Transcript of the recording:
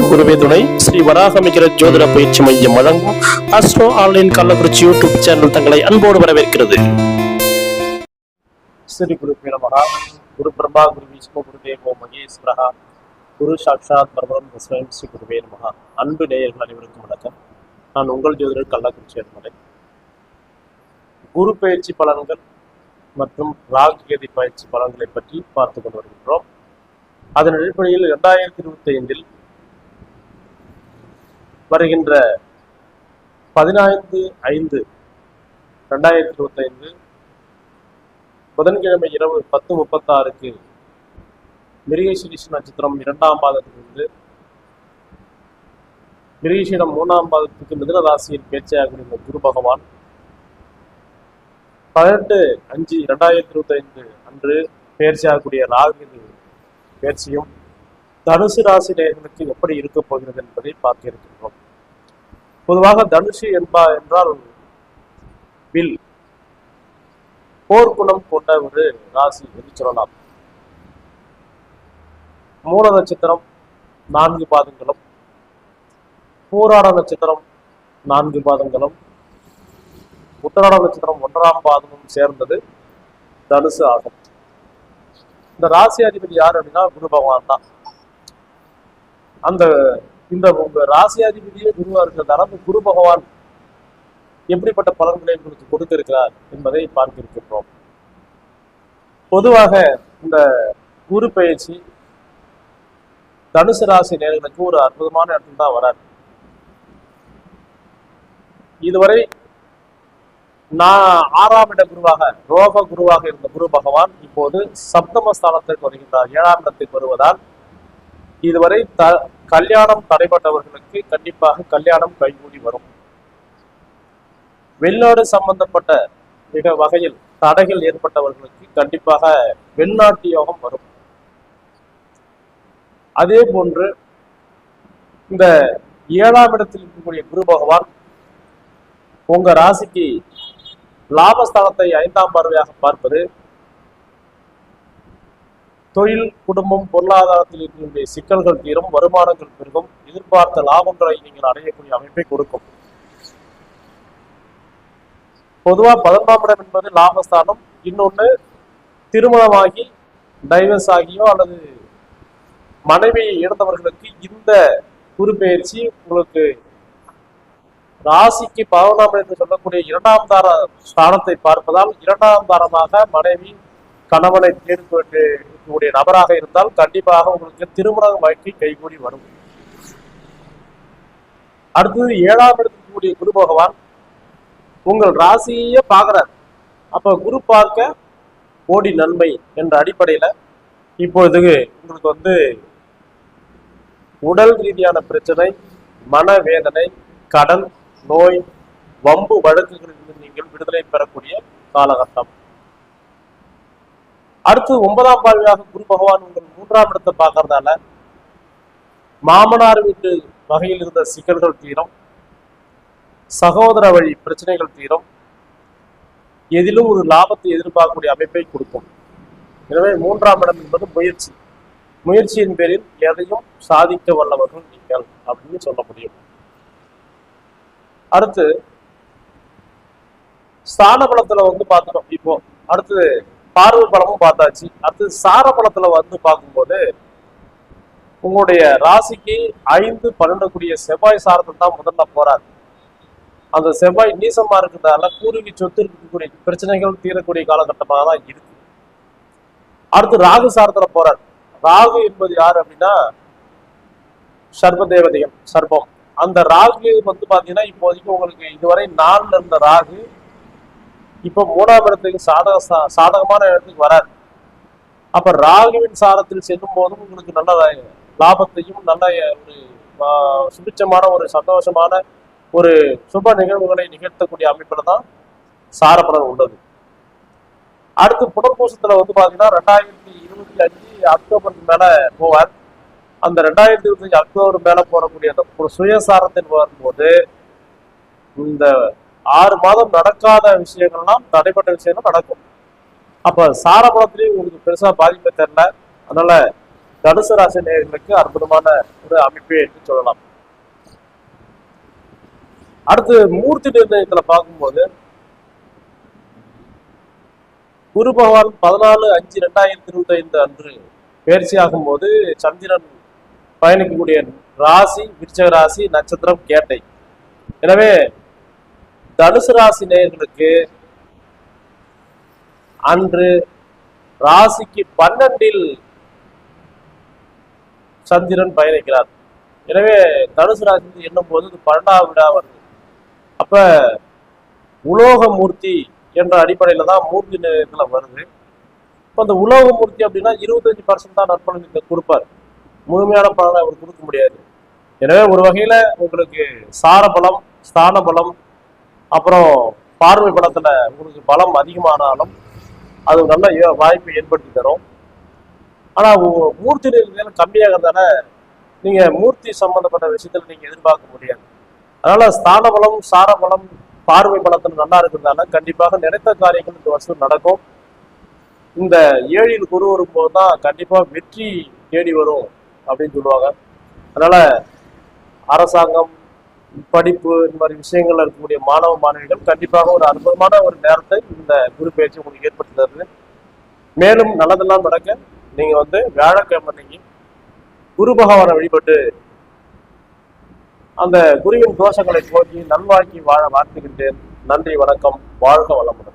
ஓம் குருவே துணை ஸ்ரீ வராகமிகிற ஜோதிட பயிற்சி மையம் வழங்கும் astro online Kallakurichi YouTube channel தங்களை அன்போடு வரவேற்கிறது. ஸ்ரீ குருவே நமஹ. குரு பிரம்மா, குரு விஷ்ணு, குரு தேவோ மகேஸ்வரஹ, குரு சாட்சாத் பரமம் தஸ்மை ஸ்ரீ குருவே நமஹ. அன்பு நேயர்கள் அனைவருக்கும் வணக்கம். நான் உங்கள் ஜோதிடர் கள்ளக்குறிச்சி அருமலை. குரு பயிற்சி பலன்கள் மற்றும் ராகு கேது பயிற்சி பலன்களை பற்றி பார்த்து கொண்டு வருகின்றோம். அதன் அடிப்படையில் 2025 வருகின்ற 15/5/2025 புதன்கிழமை இரவு 10:36 மிருகசீரிஷ நட்சத்திரம் 2ஆம் பாதத்திலிருந்து மிருகசீடம் 3ஆம் பாதத்துக்கு மிதுன ராசியில் பேச்சையாக குரு பகவான் 18/5/2025 அன்று பேர்ச்சியாகக்கூடிய ராகு பேர்ச்சியும் தனுசு ராசி நேயர்களுக்கு எப்படி இருக்க போகிறது என்பதை பார்க்க இருக்கின்றோம். பொதுவாக தனுசு என்றால் வில் போர்க்குணம் கொண்ட ஒரு ராசி என்று சொல்லலாம். மூல நட்சத்திரம் 4 பாதங்களும், பூராட நட்சத்திரம் 4 பாதங்களும், உத்தராட நட்சத்திரம் 1ஆம் பாதமும் சேர்ந்தது தனுசு ஆகும். இந்த ராசி அதிபதி யார் அப்படின்னா குரு பகவான் தான். இந்த உங்க ராசி அதிபதியே குருவா இருக்கிறதால அந்த குரு பகவான் எப்படிப்பட்ட பலன்களை உங்களுக்கு கொடுக்க இருக்கிறார் என்பதை பார்க்க இருக்கின்றோம். பொதுவாக இந்த குரு பயிற்சி தனுசு ராசி நேயர்களுக்கு ஒரு அற்புதமான இடத்துல தான் வராது. இதுவரை 6ஆம் இட குருவாக ரோக குருவாக இருந்த குரு பகவான் இப்போது சப்தமஸ்தானத்திற்கு வருகின்றார். 7ஆம் இடத்துக்கு வருவதால் இதுவரை கல்யாணம் தடைப்பட்டவர்களுக்கு கண்டிப்பாக கல்யாணம் கைகூடி வரும். வெளிநாடு சம்பந்தப்பட்ட மிக வகையில் தடைகள் ஏற்பட்டவர்களுக்கு கண்டிப்பாக வெளிநாட்டு யோகம் வரும். அதே போன்று இந்த 7ஆம் இடத்தில் இருக்கக்கூடிய குரு பகவான் உங்க ராசிக்கு லாபஸ்தானத்தை 5ஆம் பார்வையாக பார்ப்பது தொழில், குடும்பம், பொருளாதாரத்தில் இருக்கக்கூடிய சிக்கல்கள் தீரும், வருமானங்கள் பெருகும், எதிர்பார்த்த லாபங்களை நீங்கள் அடையக்கூடிய அமைப்பை கொடுக்கும். பொதுவா 11ஆம் இடம் என்பது லாபஸ்தானம். இன்னொன்று திருமணமாகி டைவர்ஸ் ஆகியோ அல்லது மனைவியை இழந்தவர்களுக்கு இந்த குரு பயிற்சி உங்களுக்கு ராசிக்கு 11ஆம் என்று சொல்லக்கூடிய 2ஆம் தார ஸ்தானத்தை பார்ப்பதால் 2ஆம் தாரமாக மனைவி கணவனை தேர்ந்தெடுக்கக்கூடிய நபராக இருந்தால் கண்டிப்பாக உங்களுக்கு திருமண வாழ்க்கை கைகூடி வரும். அடுத்தது 7ஆம் இடத்தில் கூடிய குரு பகவான் உங்கள் ராசியே பார்க்கிறார். அப்ப குரு பார்க்க கோடி நன்மை என்ற அடிப்படையில இப்போது உங்களுக்கு உடல் ரீதியான பிரச்சனை, மனவேதனை, கடன், நோய், வம்பு வழக்குகளிலிருந்து நீங்கள் விடுதலை பெறக்கூடிய காலகட்டம். அடுத்து 9ஆம் பார்வையாக குரு பகவான் உங்கள் 3ஆம் இடத்தை பார்க்கறதால மாமனார் வீட்டு வகையில் இருந்த சிக்கல்கள் தீரும், சகோதர வழி பிரச்சனைகள் தீரும், எதிலும் ஒரு லாபத்தை எதிர்பார்க்கக்கூடிய அமைப்பை கொடுக்கும். எனவே 3ஆம் இடம் என்பது முயற்சி. முயற்சியின் பேரில் எதையும் சாதிக்க வல்லவர்கள் நீங்கள் அப்படின்னு சொல்ல முடியும். அடுத்து ஸ்தான பலத்துல பார்த்துட்டோம். இப்போ அடுத்து பார்வை பலமும் பார்த்தாச்சு. அடுத்து சார பலத்துல பார்க்கும்போது உங்களுடைய ராசிக்கு 5-12 கூடிய செவ்வாய் சாரத்தில் தான் முதல்ல போறாரு. அந்த செவ்வாய் நீசமா இருக்கிறதால பூர்வீக சொத்து இருக்கக்கூடிய பிரச்சனைகள் தீரக்கூடிய காலகட்டமாக தான் இருக்கு. அடுத்து ராகு சாரத்துல போறார். ராகு என்பது யாரு அப்படின்னா சர்வ தேவதைகள், சர்பம். அந்த ராகு பாத்தீங்கன்னா இப்போதைக்கு உங்களுக்கு இதுவரை 4ல இருந்த ராகு இப்ப 3ஆம் இடத்துக்கு சாதகமான இடத்துக்கு வராது. அப்ப ராகுவின் சாரத்தில் செல்லும் போதும் உங்களுக்கு நல்ல லாபத்தையும் நல்ல ஒரு சுபிச்சமான ஒரு சந்தோஷமான ஒரு சுப நிகழ்வுகளை நிகழ்த்தக்கூடிய அமைப்புல தான் சாரப்பலன் உள்ளது. அடுத்து புனர்பூசத்துல பாத்தீங்கன்னா 2025 அக்டோபருக்கு மேல போவார். அந்த 2025 அக்டோபர் மேல போறக்கூடிய அந்த சுயசாரத்தில் வரும்போது இந்த 6 மாதம் நடக்காத விஷயங்கள்லாம் தடைப்பட்ட விஷயங்கள் நடக்கும். அப்ப சாரபலத்திலேயும் உங்களுக்கு பெருசா பாதிப்பை தெரியல. அதனால தனுசு ராசி நேயர்களுக்கு அற்புதமான ஒரு அமைப்பே என்று சொல்லலாம். அடுத்து மூர்த்தி நிர்ணயத்துல பார்க்கும்போது குரு பகவான் 14/5/2025 அன்று பயிற்சி ஆகும்போது சந்திரன் பயணிக்கக்கூடிய ராசி விருச்சிக ராசி, நட்சத்திரம் கேட்டை. எனவே தனுசு ராசி நேயர்களுக்கு அன்று ராசிக்கு 12 சந்திரன் பயணிக்கிறார். எனவே தனுசு ராசி எண்ணும் போது 12ஆம் விடா வருது. அப்ப உலோக மூர்த்தி என்ற அடிப்படையில தான் மூர்த்தி நிலையத்துல வருது. இப்ப அந்த உலோக மூர்த்தி அப்படின்னா 25% தான் நற்பலன் கொடுப்பார், முழுமையான பலனை அவர் கொடுக்க முடியாது. எனவே ஒரு வகையில உங்களுக்கு சார பலம், ஸ்தான பலம், அப்புறம் பார்வை பலத்துல உங்களுக்கு பலம் அதிகமானாலும் அது நல்ல வாய்ப்பை ஏற்படுத்தி தரும். ஆனா மூர்த்தி நிலையம் கம்மியாகிறதால நீங்க மூர்த்தி சம்பந்தப்பட்ட விஷயத்துல நீங்க எதிர்பார்க்க முடியாது. அதனால ஸ்தான பலம், சார பலம், பார்வை பலத்துல நல்லா இருக்கிறதால கண்டிப்பாக நினைத்த காரியங்கள் இந்த வருஷம் நடக்கும். இந்த 7ல் குரு வரும்போது தான் கண்டிப்பா வெற்றி தேடி வரும் அப்படின்னு சொல்லுவாங்க. அதனால அரசாங்கம், படிப்பு, இந்த மாதிரி விஷயங்கள்ல இருக்கக்கூடிய மாணவ மாணவிகள் கண்டிப்பாக ஒரு அற்புதமான ஒரு நேரத்தை இந்த குரு பயிற்சி உங்களுக்கு ஏற்படுத்தி தருது. மேலும் நல்லதெல்லாம் நடக்க நீங்க வியாழக்கிழமை அன்னைக்கு குரு பகவானை வழிபட்டு அந்த குருவின் தோஷங்களை போக்கி நல்வாழ்க்கை வாழ வாழ்த்துகின்றேன். நன்றி, வணக்கம், வாழ்க வளமுடன்.